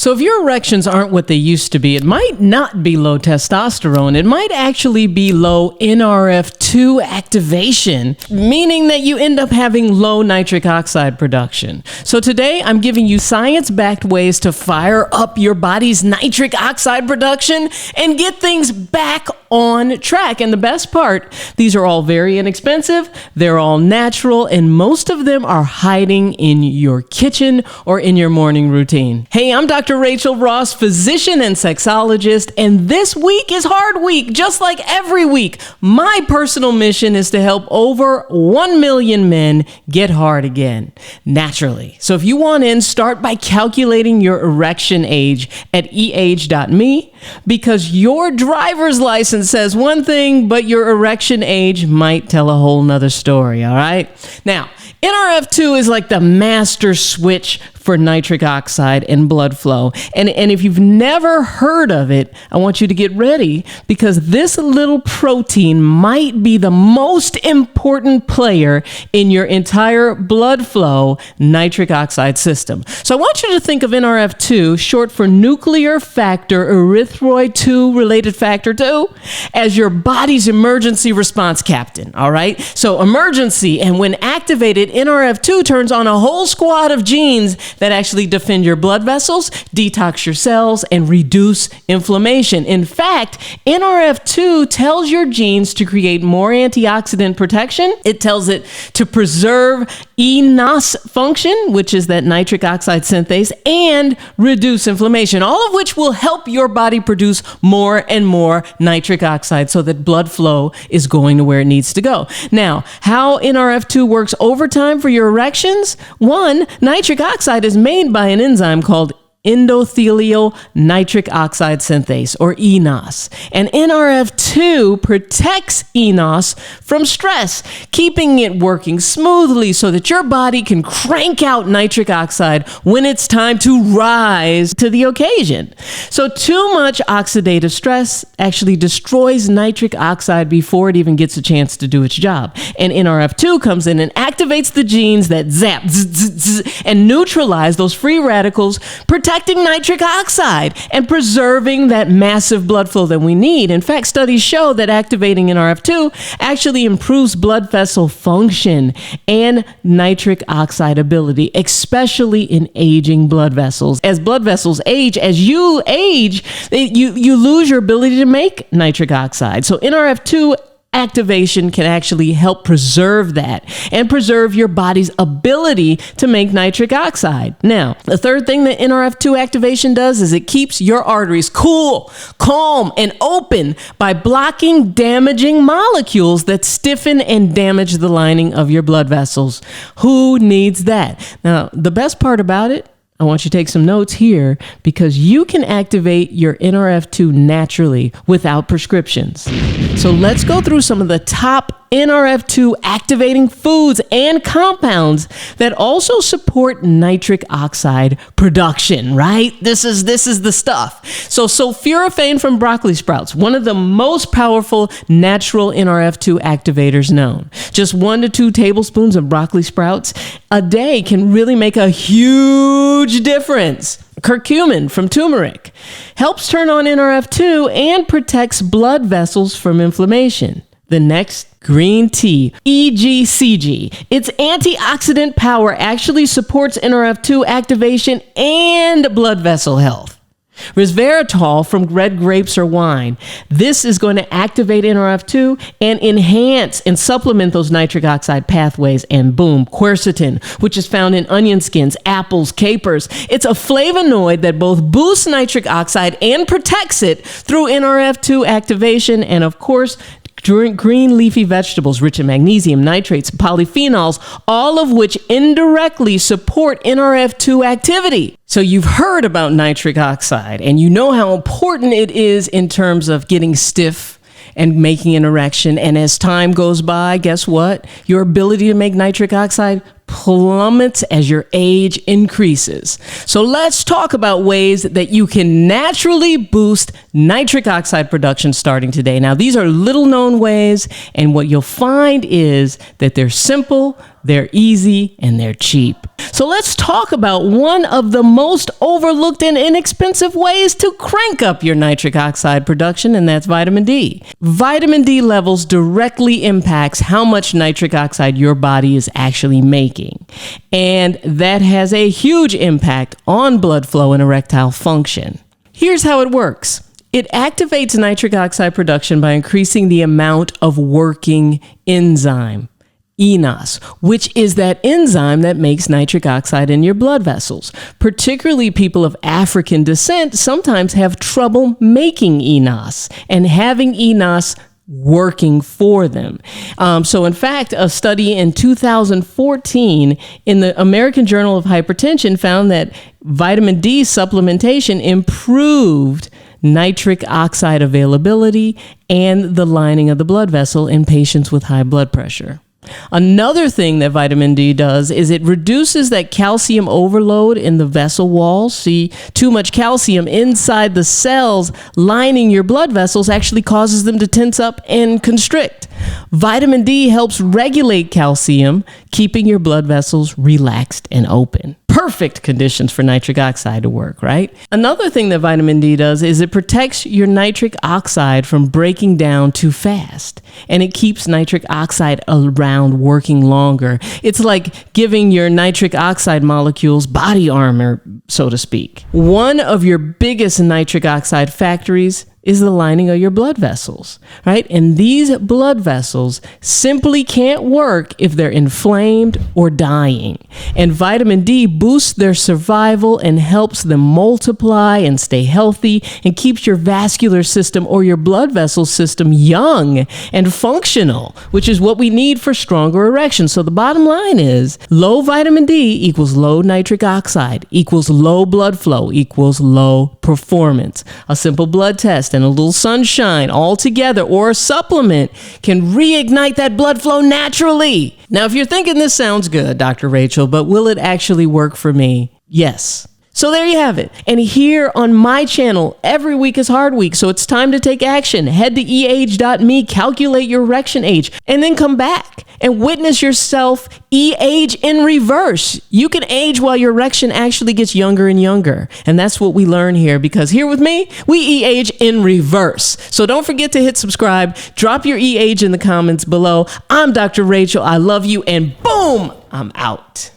So if your erections aren't what they used to be, it might not be low testosterone. It might actually be low NRF2 activation, meaning that you end up having low nitric oxide production. So today I'm giving you science-backed ways to fire up your body's nitric oxide production and get things back on track. And the best part, these are all very inexpensive, they're all natural, and most of them are hiding in your kitchen or in your morning routine. Hey, I'm Dr. Rachel Ross, physician and sexologist, and this week is Hard Week, just like every week. My personal mission is to help over 1 million men get hard again, naturally. So if you want in, start by calculating your erection age at eage.me, because your driver's license says one thing, but your erection age might tell a whole nother story, all right? Now, NRF2 is like the master switch for nitric oxide and blood flow. And if you've never heard of it, I want you to get ready, because this little protein might be the most important player in your entire blood flow nitric oxide system. So I want you to think of NRF2, short for nuclear factor erythroid 2 related factor 2, as your body's emergency response captain, all right? So emergency, and when activated, NRF2 turns on a whole squad of genes that actually defend your blood vessels, detox your cells, and reduce inflammation. In fact, NRF2 tells your genes to create more antioxidant protection. It tells it to preserve eNOS function, which is that nitric oxide synthase, and reduce inflammation, all of which will help your body produce more and more nitric oxide so that blood flow is going to where it needs to go. Now, how NRF2 works overtime for your erections? One, nitric oxide is made by an enzyme called endothelial nitric oxide synthase, or eNOS. And NRF2 protects eNOS from stress, keeping it working smoothly so that your body can crank out nitric oxide when it's time to rise to the occasion. So too much oxidative stress actually destroys nitric oxide before it even gets a chance to do its job. And NRF2 comes in and activates the genes that zap and neutralize those free radicals, protecting nitric oxide and preserving that massive blood flow that we need. In fact, studies show that activating NRF2 actually improves blood vessel function and nitric oxide ability, especially in aging blood vessels. As blood vessels age, as you age, you lose your ability to make nitric oxide. So NRF2 activation can actually help preserve that and preserve your body's ability to make nitric oxide. Now, the third thing that NRF2 activation does is it keeps your arteries cool, calm, and open by blocking damaging molecules that stiffen and damage the lining of your blood vessels. Who needs that? Now, the best part about it, I want you to take some notes here, because you can activate your NRF2 naturally without prescriptions. So let's go through some of the top NRF2 activating foods and compounds that also support nitric oxide production, right? This is the stuff. So sulforaphane from broccoli sprouts, one of the most powerful natural NRF2 activators known. Just 1 to 2 tablespoons of broccoli sprouts a day can really make a huge difference. Curcumin from turmeric helps turn on NRF2 and protects blood vessels from inflammation. The next, green tea, EGCG. Its antioxidant power actually supports NRF2 activation and blood vessel health. Resveratrol from red grapes or wine. This is going to activate NRF2 and enhance and supplement those nitric oxide pathways. And boom, quercetin, which is found in onion skins, apples, capers. It's a flavonoid that both boosts nitric oxide and protects it through NRF2 activation. And of course, green leafy vegetables rich in magnesium, nitrates, polyphenols, all of which indirectly support NRF2 activity. So you've heard about nitric oxide, and you know how important it is in terms of getting stiff and making an erection. And as time goes by, guess what? Your ability to make nitric oxide plummets as your age increases. So let's talk about ways that you can naturally boost nitric oxide production starting today. Now, these are little known ways, and what you'll find is that they're simple, they're easy, and they're cheap. So let's talk about one of the most overlooked and inexpensive ways to crank up your nitric oxide production, and that's vitamin D. Vitamin D levels directly impacts how much nitric oxide your body is actually making, and that has a huge impact on blood flow and erectile function. Here's how it works. It activates nitric oxide production by increasing the amount of working enzyme, eNOS, which is that enzyme that makes nitric oxide in your blood vessels. Particularly people of African descent sometimes have trouble making eNOS and having eNOS working for them. So in fact, a study in 2014 in the American Journal of Hypertension found that vitamin D supplementation improved nitric oxide availability and the lining of the blood vessel in patients with high blood pressure. Another thing that vitamin D does is it reduces that calcium overload in the vessel walls. See, too much calcium inside the cells lining your blood vessels actually causes them to tense up and constrict. Vitamin D helps regulate calcium, keeping your blood vessels relaxed and open. Perfect conditions for nitric oxide to work, right? Another thing that vitamin D does is it protects your nitric oxide from breaking down too fast, and it keeps nitric oxide around working longer. It's like giving your nitric oxide molecules body armor, so to speak. One of your biggest nitric oxide factories is the lining of your blood vessels, right? And these blood vessels simply can't work if they're inflamed or dying. And vitamin D boosts their survival and helps them multiply and stay healthy and keeps your vascular system or your blood vessel system young and functional, which is what we need for stronger erections. So the bottom line is low vitamin D equals low nitric oxide equals low blood flow equals low performance. A simple blood test and a little sunshine all together or a supplement can reignite that blood flow naturally. Now, if you're thinking this sounds good, Dr. Rachel, but will it actually work for me? Yes. So there you have it. And here on my channel, every week is Hard Week, so it's time to take action. Head to eage.me, calculate your erection age, and then come back and witness yourself age in reverse. You can age while your erection actually gets younger and younger. And that's what we learn here, because here with me, we age in reverse. So don't forget to hit subscribe. Drop your age in the comments below. I'm Dr. Rachel. I love you. And boom, I'm out.